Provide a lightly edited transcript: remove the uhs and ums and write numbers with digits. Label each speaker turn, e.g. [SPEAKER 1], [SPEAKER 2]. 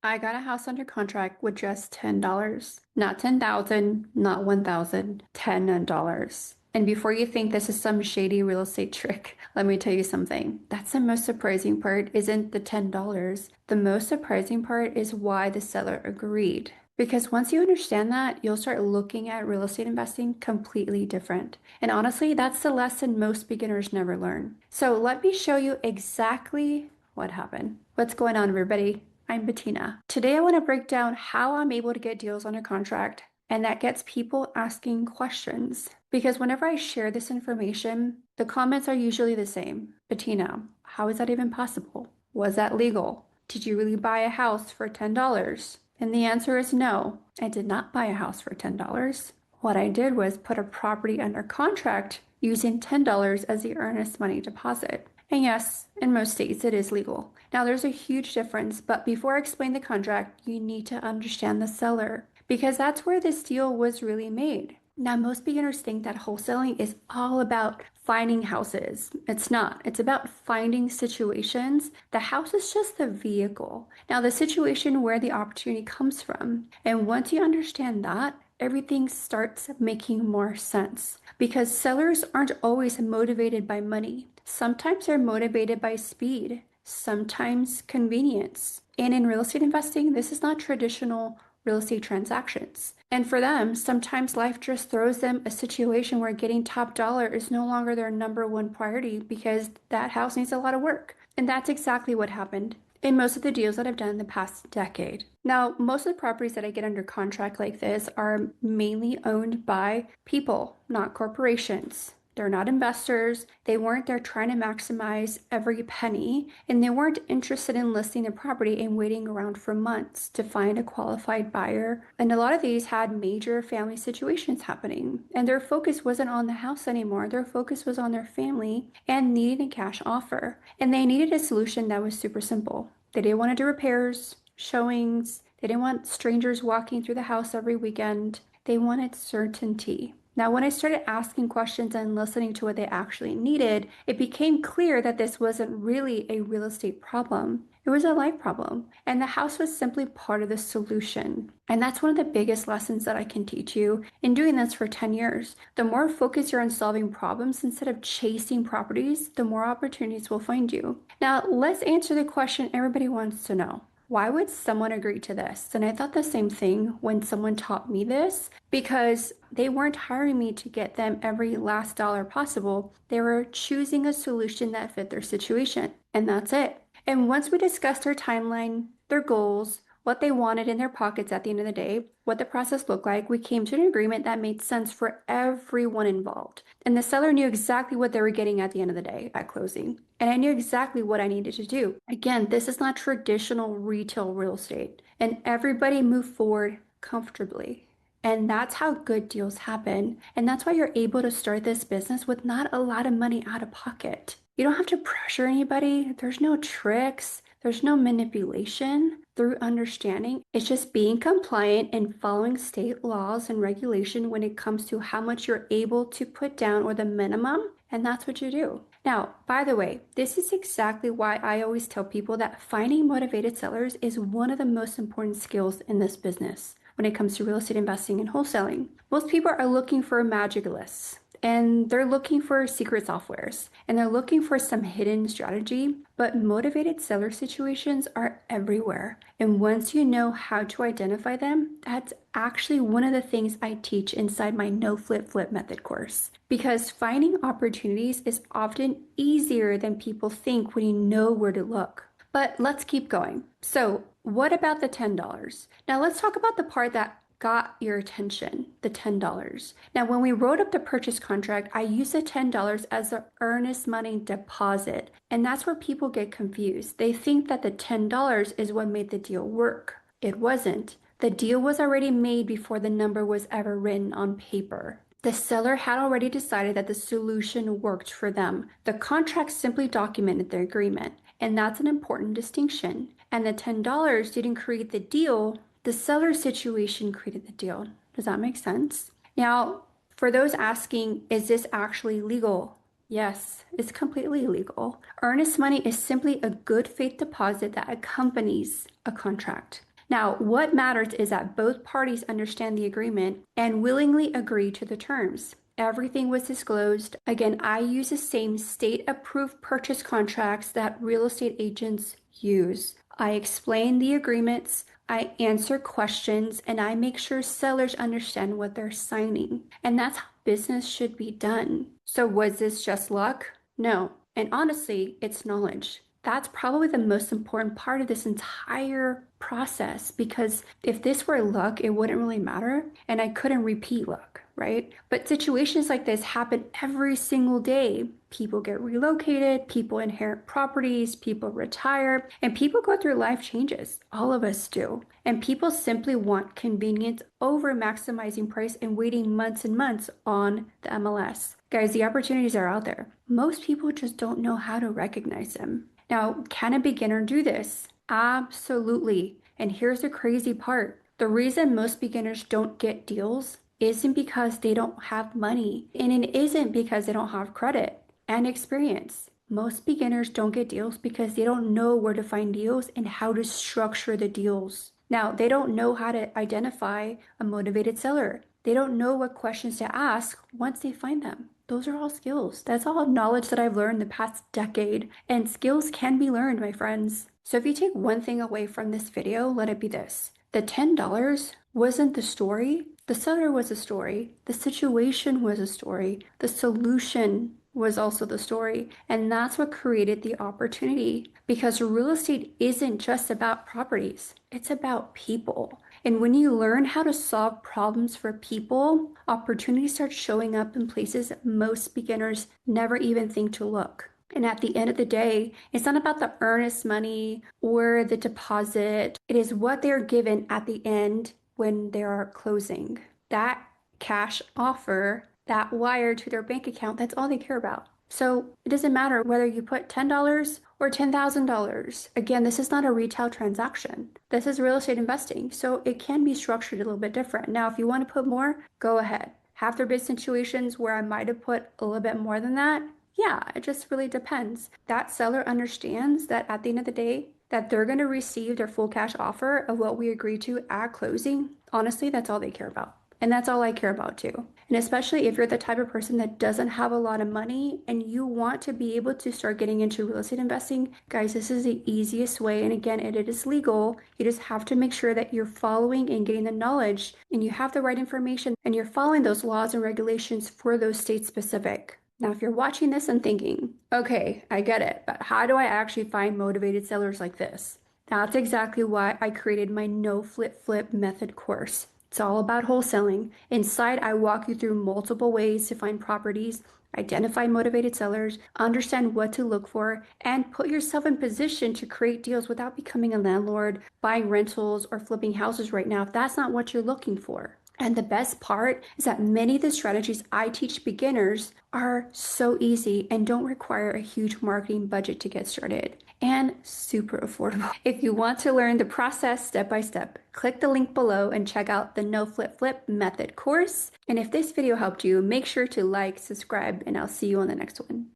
[SPEAKER 1] I got a house under contract with just $10. Not 10,000, not 1,000, $10. And before you think this is some shady real estate trick, let me tell you something. That's the most surprising part, isn't the $10. The most surprising part is why the seller agreed. Because once you understand that, you'll start looking at real estate investing completely different. And honestly, that's the lesson most beginners never learn. So let me show you exactly what happened. What's going on, everybody? I'm Bettina. Today, I want to break down how I'm able to get deals under contract, and that gets people asking questions. Because whenever I share this information, the comments are usually the same. Bettina, how is that even possible? Was that legal? Did you really buy a house for $10? And the answer is no, I did not buy a house for $10. What I did was put a property under contract using $10 as the earnest money deposit. And yes, in most states it is legal. Now there's a huge difference, but before I explain the contract, you need to understand the seller because that's where this deal was really made. Now, most beginners think that wholesaling is all about finding houses. It's not. It's about finding situations. The house is just the vehicle. Now, the situation where the opportunity comes from. And once you understand that, everything starts making more sense because sellers aren't always motivated by money. Sometimes they're motivated by speed, sometimes convenience. And in real estate investing, this is not traditional real estate transactions. And for them, sometimes life just throws them a situation where getting top dollar is no longer their number one priority because that house needs a lot of work. And that's exactly what happened in most of the deals that I've done in the past decade. Now, most of the properties that I get under contract like this are mainly owned by people, not corporations. They're not investors. They weren't there trying to maximize every penny, and they weren't interested in listing the property and waiting around for months to find a qualified buyer. And a lot of these had major family situations happening, and their focus wasn't on the house anymore. Their focus was on their family and needing a cash offer. And they needed a solution that was super simple. They didn't want to do repairs, showings. They didn't want strangers walking through the house every weekend. They wanted certainty. Now, when I started asking questions and listening to what they actually needed, it became clear that this wasn't really a real estate problem. It was a life problem. And the house was simply part of the solution. And that's one of the biggest lessons that I can teach you in doing this for 10 years. The more focus you're on solving problems instead of chasing properties, the more opportunities will find you. Now, let's answer the question everybody wants to know. Why would someone agree to this? And I thought the same thing when someone taught me this because they weren't hiring me to get them every last dollar possible. They were choosing a solution that fit their situation. And that's it. And once we discussed their timeline, their goals, what they wanted in their pockets at the end of the day, what the process looked like, we came to an agreement that made sense for everyone involved. And the seller knew exactly what they were getting at the end of the day at closing. And I knew exactly what I needed to do. Again, this is not traditional retail real estate, and everybody moved forward comfortably. And that's how good deals happen. And that's why you're able to start this business with not a lot of money out of pocket. You don't have to pressure anybody. There's no tricks. There's no manipulation through understanding. It's just being compliant and following state laws and regulation when it comes to how much you're able to put down or the minimum. And that's what you do. Now, by the way, this is exactly why I always tell people that finding motivated sellers is one of the most important skills in this business when it comes to real estate investing and wholesaling. Most people are looking for magic lists and they're looking for secret softwares and they're looking for some hidden strategy, but motivated seller situations are everywhere. And once you know how to identify them, that's actually one of the things I teach inside my no flip flip method course. Because finding opportunities is often easier than people think when you know where to look. But let's keep going. So, what about the $10? Now, let's talk about the part that got your attention, the $10. Now, when we wrote up the purchase contract, I used the $10 as the earnest money deposit. And that's where people get confused. They think that the $10 is what made the deal work. It wasn't. The deal was already made before the number was ever written on paper. The seller had already decided that the solution worked for them. The contract simply documented the agreement, and that's an important distinction. And the $10 didn't create the deal, the seller situation created the deal. Does that make sense? Now, for those asking, is this actually legal? Yes, it's completely legal. Earnest money is simply a good faith deposit that accompanies a contract. Now, what matters is that both parties understand the agreement and willingly agree to the terms. Everything was disclosed. Again, I use the same state-approved purchase contracts that real estate agents use. I explain the agreements, I answer questions, and I make sure sellers understand what they're signing. And that's how business should be done. So was this just luck? No. And honestly, it's knowledge. That's probably the most important part of this entire process because if this were luck, it wouldn't really matter and I couldn't repeat luck, right? But situations like this happen every single day. People get relocated, people inherit properties, people retire, and people go through life changes. All of us do. And people simply want convenience over maximizing price and waiting months and months on the MLS. Guys, the opportunities are out there. Most people just don't know how to recognize them. Now, can a beginner do this? Absolutely. And here's the crazy part. The reason most beginners don't get deals isn't because they don't have money, and it isn't because they don't have credit and experience. Most beginners don't get deals because they don't know where to find deals and how to structure the deals. Now, they don't know how to identify a motivated seller. They don't know what questions to ask once they find them. Those are all skills. That's all knowledge that I've learned the past decade, and skills can be learned, my friends. So if you take one thing away from this video, let it be this. The $10 wasn't the story. The seller was a story. The situation was a story. The solution was also the story. And that's what created the opportunity because real estate isn't just about properties. It's about people. And when you learn how to solve problems for people, opportunities start showing up in places most beginners never even think to look. And at the end of the day, it's not about the earnest money or the deposit. It is what they're given at the end when they are closing. That cash offer, that wire to their bank account, that's all they care about. So it doesn't matter whether you put $10 or $10,000. Again, this is not a retail transaction. This is real estate investing. So it can be structured a little bit different. Now, if you want to put more, go ahead. Have there been situations where I might have put a little bit more than that? Yeah, it just really depends. That seller understands that at the end of the day, that they're going to receive their full cash offer of what we agreed to at closing. Honestly, that's all they care about. And that's all I care about too. And especially if you're the type of person that doesn't have a lot of money and you want to be able to start getting into real estate investing, guys, this is the easiest way. And again, it is legal. You just have to make sure that you're following and getting the knowledge and you have the right information and you're following those laws and regulations for those state specific. Now, if you're watching this and thinking, okay, I get it, but how do I actually find motivated sellers like this? That's exactly why I created my No Flip Flip Method course. It's all about wholesaling. Inside, I walk you through multiple ways to find properties, identify motivated sellers, understand what to look for, and put yourself in position to create deals without becoming a landlord, buying rentals, or flipping houses right now if that's not what you're looking for. And the best part is that many of the strategies I teach beginners are so easy and don't require a huge marketing budget to get started and super affordable. If you want to learn the process step by step, click the link below and check out the No Flip Flip Method course. And if this video helped you, make sure to like, subscribe, and I'll see you on the next one.